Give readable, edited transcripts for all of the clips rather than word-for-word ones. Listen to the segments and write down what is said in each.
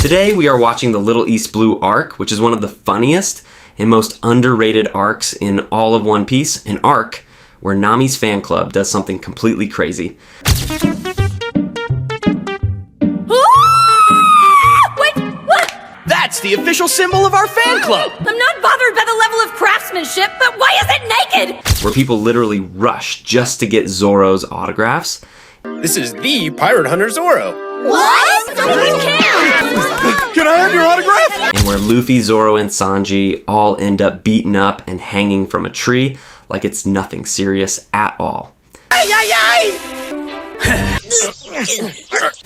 Today we are watching the Little East Blue arc, which is one of the funniest and most underrated arcs in all of One Piece, an arc where Nami's fan club does something completely crazy. That's the official symbol of our fan club! I'm not bothered by the level of craftsmanship, but why is it naked? Where people literally rush just to get Zoro's autographs. This is the pirate hunter Zoro. What? Nobody cares! Can I have your autograph? And where Luffy, Zoro, and Sanji all end up beaten up and hanging from a tree like it's nothing serious at all.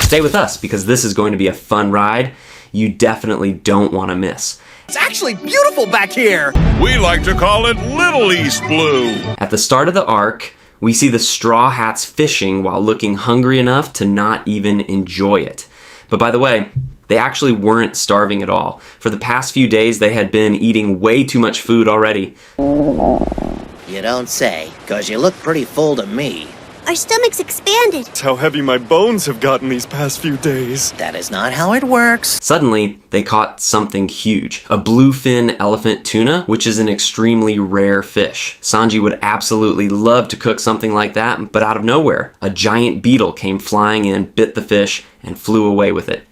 Stay with us because this is going to be a fun ride you definitely don't want to miss. It's actually beautiful back here! We like to call it Little East Blue. At the start of the arc, we see the Straw Hats fishing while looking hungry enough to not even enjoy it. But by the way, they actually weren't starving at all. For the past few days, they had been eating way too much food already. You don't say, 'cause you look pretty full to me. Our stomachs expanded. That's how heavy my bones have gotten these past few days. That is not how it works. Suddenly, they caught something huge. A bluefin elephant tuna, which is an extremely rare fish. Sanji would absolutely love to cook something like that, but out of nowhere, a giant beetle came flying in, bit the fish, and flew away with it.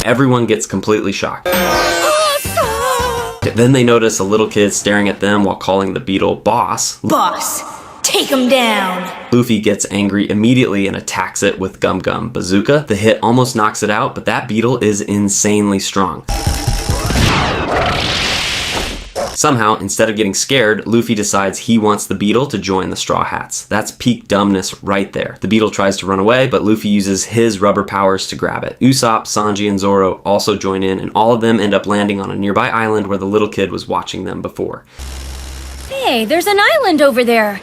Everyone gets completely shocked. Then they notice a little kid staring at them while calling the beetle boss. Boss, take him down. Luffy gets angry immediately and attacks it with Gum Gum Bazooka. The hit almost knocks it out, but that beetle is insanely strong. Somehow, instead of getting scared, Luffy decides he wants the beetle to join the Straw Hats. That's peak dumbness right there. The beetle tries to run away, but Luffy uses his rubber powers to grab it. Usopp, Sanji, and Zoro also join in, and all of them end up landing on a nearby island where the little kid was watching them before. Hey, there's an island over there.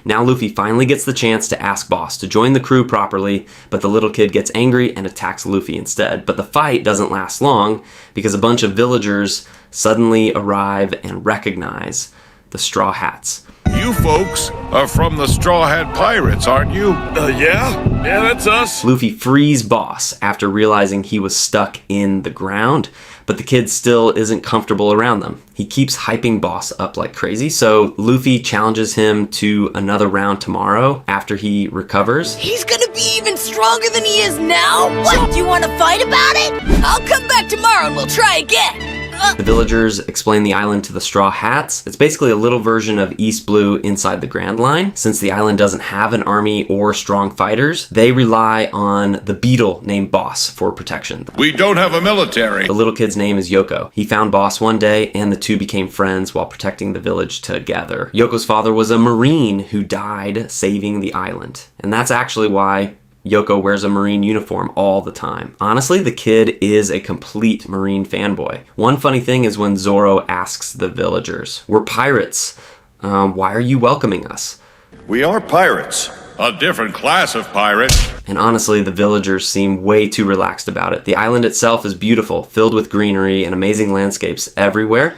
Now Luffy finally gets the chance to ask Boss to join the crew properly, but the little kid gets angry and attacks Luffy instead. But the fight doesn't last long because a bunch of villagers suddenly arrive and recognize the Straw Hats. You folks are from the Straw Hat Pirates, aren't you? Yeah, that's us. Luffy frees Boss after realizing he was stuck in the ground, but the kid still isn't comfortable around them. He keeps hyping Boss up like crazy, so Luffy challenges him to another round tomorrow after he recovers. He's gonna be even stronger than he is now? What, do you want to fight about it? I'll come back tomorrow and we'll try again. The villagers explain the island to the Straw Hats. It's basically a little version of East Blue inside the Grand Line. Since the island doesn't have an army or strong fighters, they rely on the beetle named Boss for protection. We don't have a military. The little kid's name is Yoko. He found Boss one day and the two became friends while protecting the village together. Yoko's father was a Marine who died saving the island. And that's actually why Yoko wears a Marine uniform all the time. Honestly, the kid is a complete Marine fanboy. One funny thing is when Zoro asks the villagers, "We're pirates. Why are you welcoming us?" We are pirates. A different class of pirate. And honestly, the villagers seem way too relaxed about it. The island itself is beautiful, filled with greenery and amazing landscapes everywhere.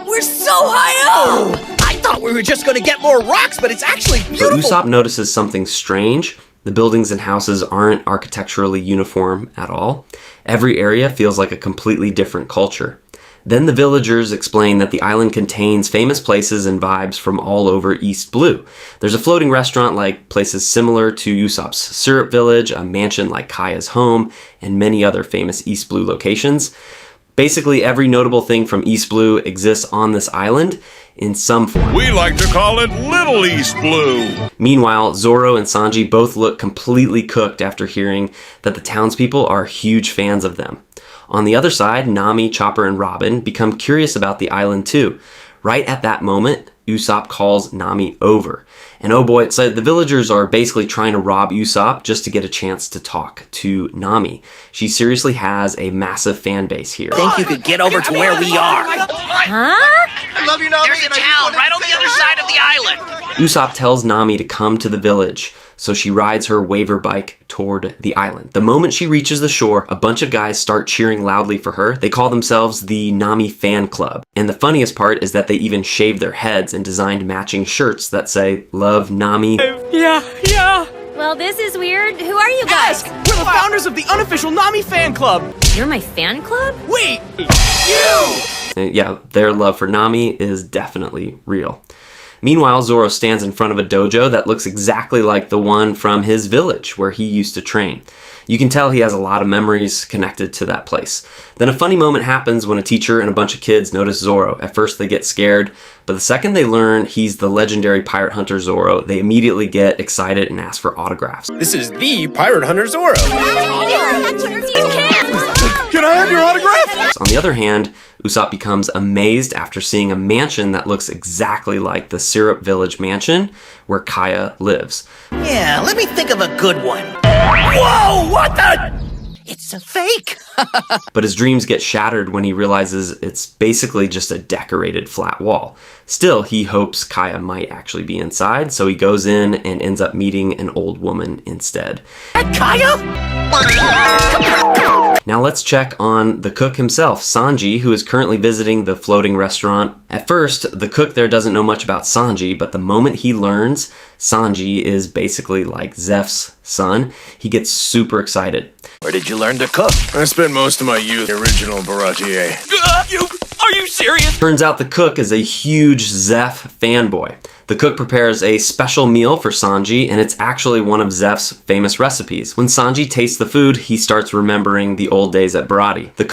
We're so high up! I thought we were just gonna get more rocks, but it's actually But beautiful! Usopp notices something strange. The buildings and houses aren't architecturally uniform at all. Every area feels like a completely different culture. Then the villagers explain that the island contains famous places and vibes from all over East Blue. There's a floating restaurant like places similar to Usopp's Syrup Village, a mansion like Kaya's home, and many other famous East Blue locations. Basically, every notable thing from East Blue exists on this island in some form. We like to call it Little East Blue. Meanwhile, Zoro and Sanji both look completely cooked after hearing that the townspeople are huge fans of them. On the other side, Nami, Chopper, and Robin become curious about the island too. Right at that moment, Usopp calls Nami over. And oh boy, it's like the villagers are basically trying to rob Usopp just to get a chance to talk to Nami. She seriously has a massive fan base here. Think you could get over to where we are? Huh? I love you, Nami. There's a town right on the other side of the island. Usopp tells Nami to come to the village, so she rides her waver bike toward the island. The moment she reaches the shore, a bunch of guys start cheering loudly for her. They call themselves the Nami Fan Club. And the funniest part is that they even shaved their heads and designed matching shirts that say, "Love Nami." Yeah. Well, this is weird. Who are you guys? Ask! We're the founders of the unofficial Nami fan club! You're my fan club? Wait! You! Yeah, their love for Nami is definitely real. Meanwhile, Zoro stands in front of a dojo that looks exactly like the one from his village where he used to train. You can tell he has a lot of memories connected to that place. Then a funny moment happens when a teacher and a bunch of kids notice Zoro. At first they get scared, but the second they learn he's the legendary pirate hunter Zoro, they immediately get excited and ask for autographs. This is the pirate hunter Zoro! You can't! Can I have your autograph? On the other hand, Usopp becomes amazed after seeing a mansion that looks exactly like the Syrup Village mansion where Kaya lives. Yeah, let me think of a good one. Whoa! What the? It's a fake! But his dreams get shattered when he realizes it's basically just a decorated flat wall. Still, he hopes Kaya might actually be inside, so he goes in and ends up meeting an old woman instead. Kaya? Now let's check on the cook himself, Sanji, who is currently visiting the floating restaurant. At first, the cook there doesn't know much about Sanji, but the moment he learns Sanji is basically like Zeph's son, he gets super excited. Where did you learn to cook? I spent most of my youth in the original Baratie. Are you serious? Turns out the cook is a huge Zeph fanboy. The cook prepares a special meal for Sanji, and it's actually one of Zeph's famous recipes. When Sanji tastes the food, he starts remembering the old days at Baratie. The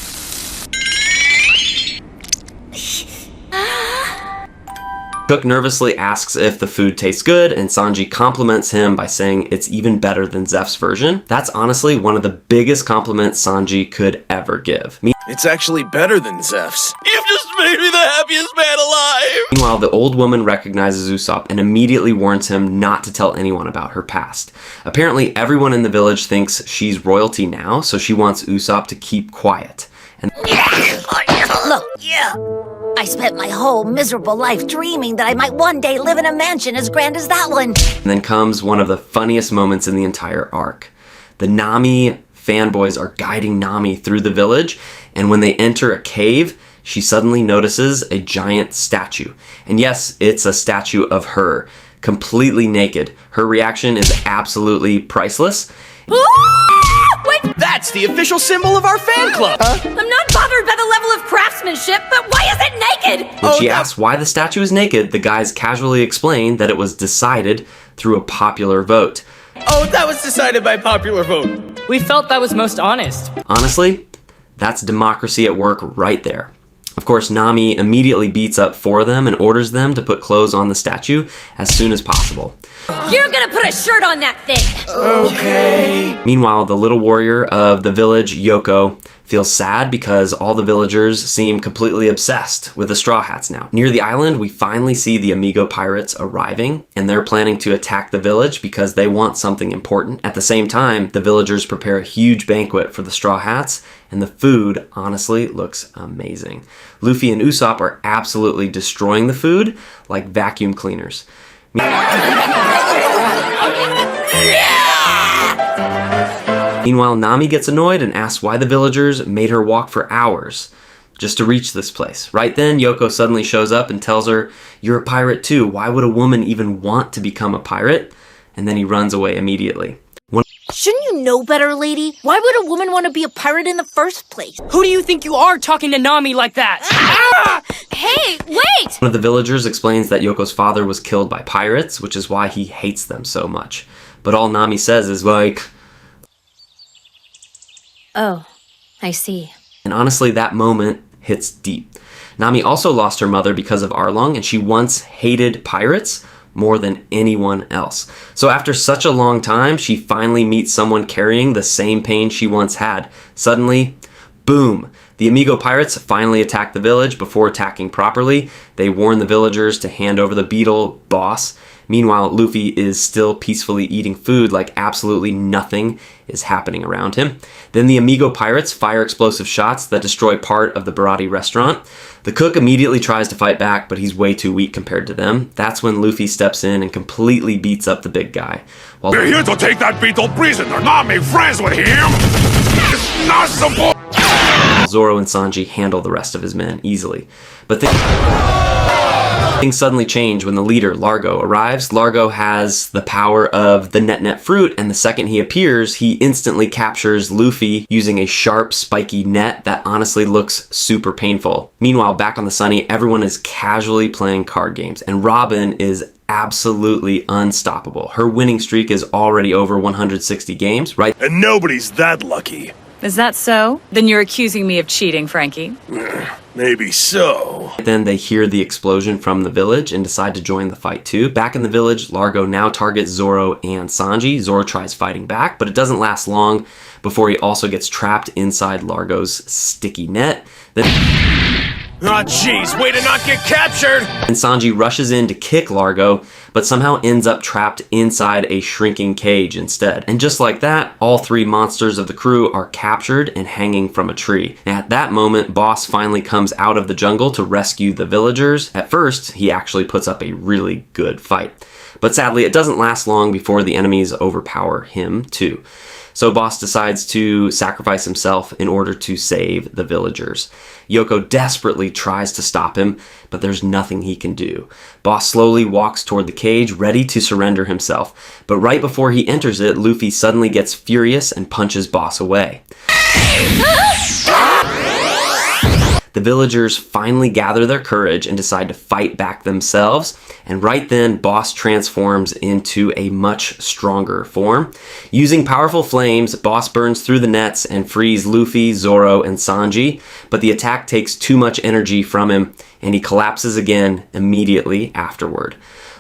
cook nervously asks if the food tastes good, and Sanji compliments him by saying it's even better than Zeph's version. That's honestly one of the biggest compliments Sanji could ever give. It's actually better than Zeph's. You've just made me the happiest man alive! Meanwhile, the old woman recognizes Usopp and immediately warns him not to tell anyone about her past. Apparently, everyone in the village thinks she's royalty now, so she wants Usopp to keep quiet. And Look, I spent my whole miserable life dreaming that I might one day live in a mansion as grand as that one. then comes one of the funniest moments in the entire arc. The Nami fanboys are guiding Nami through the village, and when they enter a cave, she suddenly notices a giant statue. And yes, it's a statue of her, completely naked. Her reaction is absolutely priceless. Wait, That's the official symbol of our fan club! I'm not bothered by the level of craftsmanship, but why is it naked? When she asks why the statue is naked, the guys casually explain that it was decided through a popular vote. Oh, that was decided by popular vote. We felt that was most honest. Honestly, that's democracy at work right there. Of course, Nami immediately beats up 4 of them and orders them to put clothes on the statue as soon as possible. You're gonna put a shirt on that thing! Okay. Meanwhile, the little warrior of the village, Yoko, feels sad because all the villagers seem completely obsessed with the Straw Hats now. Near the island, we finally see the Amigo pirates arriving, and they're planning to attack the village because they want something important. At the same time, the villagers prepare a huge banquet for the Straw Hats, and the food honestly looks amazing. Luffy and Usopp are absolutely destroying the food like vacuum cleaners. Meanwhile, Nami gets annoyed and asks why the villagers made her walk for hours just to reach this place. Right then, Yoko suddenly shows up and tells her, "You're a pirate too. Why would a woman even want to become a pirate?" And then he runs away immediately. Shouldn't you know better, lady? Why would a woman want to be a pirate in the first place? Who do you think you are talking to Nami like that? Hey, wait! One of the villagers explains that Yoko's father was killed by pirates, which is why he hates them so much. But all Nami says is like, Oh, I see. and honestly, that moment hits deep. Nami also lost her mother because of Arlong, and she once hated pirates more than anyone else. So after such a long time, she finally meets someone carrying the same pain she once had. Suddenly, boom! The Amigo pirates finally attack the village. Before attacking properly, they warn the villagers to hand over the beetle boss. Meanwhile, Luffy is still peacefully eating food like absolutely nothing is happening around him. Then the Amigo pirates fire explosive shots that destroy part of the Baratie restaurant. The cook immediately tries to fight back, but he's way too weak compared to them. That's when Luffy steps in and completely beats up the big guy. While We're here to take that beetle prisoner, not make friends with him! It's not supposed... Zoro and Sanji handle the rest of his men easily. But then Things suddenly change when the leader, Largo, arrives. Largo has the power of the net fruit, and the second he appears, he instantly captures Luffy using a sharp, spiky net that honestly looks super painful. Meanwhile, back on the Sunny, everyone is casually playing card games, and Robin is absolutely unstoppable. Her winning streak is already over 160 games, right? And nobody's that lucky. Is that so? Then you're accusing me of cheating, Frankie. Maybe so. Then they hear the explosion from the village and decide to join the fight too. Back in the village, Largo now targets Zoro and Sanji. Zoro tries fighting back, but it doesn't last long before he also gets trapped inside Largo's sticky net. Then Aw, jeez, way to not get captured! and Sanji rushes in to kick Largo, but somehow ends up trapped inside a shrinking cage instead. And just like that, all three monsters of the crew are captured and hanging from a tree. And at that moment, Boss finally comes out of the jungle to rescue the villagers. At first, he actually puts up a really good fight. But sadly, it doesn't last long before the enemies overpower him too. So Boss decides to sacrifice himself in order to save the villagers. Yoko desperately tries to stop him, but there's nothing he can do. Boss slowly walks toward the cage, ready to surrender himself. But right before he enters it, Luffy suddenly gets furious and punches Boss away. The villagers finally gather their courage and decide to fight back themselves, and right then Boss transforms into a much stronger form. Using powerful flames, Boss burns through the nets and frees Luffy, Zoro, and Sanji, but the attack takes too much energy from him, and he collapses again immediately afterward.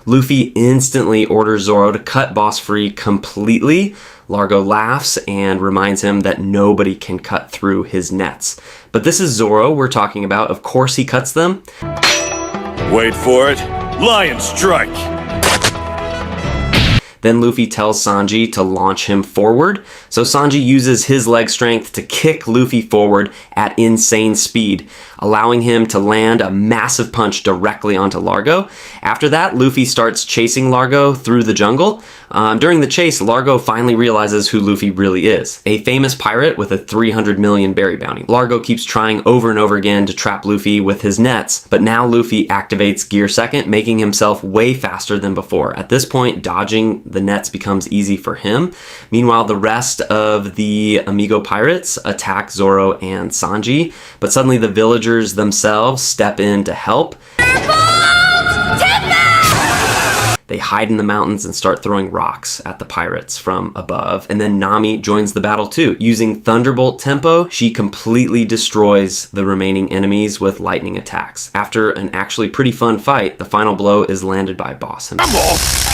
Luffy instantly orders Zoro to cut Boss free completely. Largo laughs and reminds him that nobody can cut through his nets. But this is Zoro we're talking about. Of course he cuts them. Wait for it. Lion strike! Then Luffy tells Sanji to launch him forward. So Sanji uses his leg strength to kick Luffy forward at insane speed, allowing him to land a massive punch directly onto Largo. After that, Luffy starts chasing Largo through the jungle. During the chase, Largo finally realizes who Luffy really is, a famous pirate with a 300 million berry bounty. Largo keeps trying over and over again to trap Luffy with his nets, but now Luffy activates Gear Second, making himself way faster than before. At this point, dodging the nets becomes easy for him. Meanwhile, the rest of the Amigo pirates attack Zoro and Sanji, but suddenly the villagers themselves step in to help. They hide in the mountains and start throwing rocks at the pirates from above. And then Nami joins the battle too. Using Thunderbolt tempo, she completely destroys the remaining enemies with lightning attacks. After an actually pretty fun fight, the final blow is landed by Boss himself.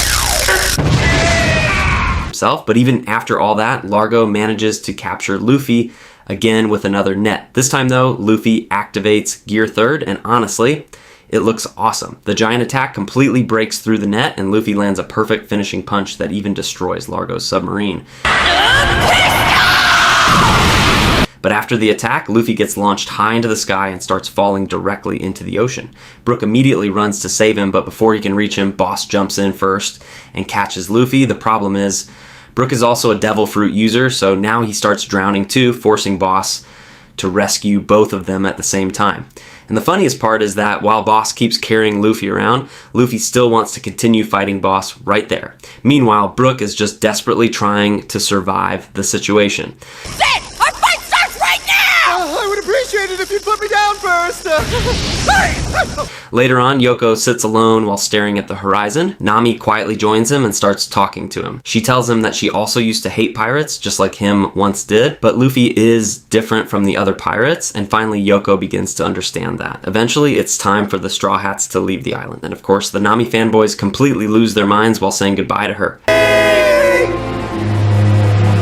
But even after all that, Largo manages to capture Luffy again with another net. This time though, Luffy activates Gear Third, and honestly, it looks awesome. The giant attack completely breaks through the net, and Luffy lands a perfect finishing punch that even destroys Largo's submarine. But after the attack, Luffy gets launched high into the sky and starts falling directly into the ocean. Brook immediately runs to save him, but before he can reach him, Boss jumps in first and catches Luffy. The problem is, Brook is also a devil fruit user, so now he starts drowning too, forcing Boss to rescue both of them at the same time. And the funniest part is that while Boss keeps carrying Luffy around, Luffy still wants to continue fighting Boss right there. Meanwhile, Brook is just desperately trying to survive the situation. Sid! Our fight starts right now! I would appreciate it if you'd put me down first. Later on, Yoko sits alone while staring at the horizon. Nami quietly joins him and starts talking to him. She tells him that she also used to hate pirates, just like him once did, but Luffy is different from the other pirates, and finally Yoko begins to understand that. Eventually, it's time for the Straw Hats to leave the island, and of course, the Nami fanboys completely lose their minds while saying goodbye to her.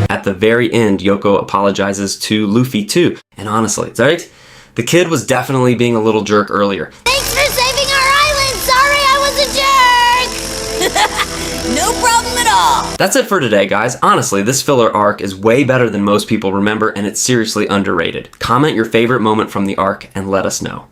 At the very end, Yoko apologizes to Luffy too, and honestly, right? The kid was definitely being a little jerk earlier. Thanks for saving our island! Sorry I was a jerk! No problem at all. That's it for today, guys. Honestly, this filler arc is way better than most people remember, and it's seriously underrated. Comment your favorite moment from the arc and let us know.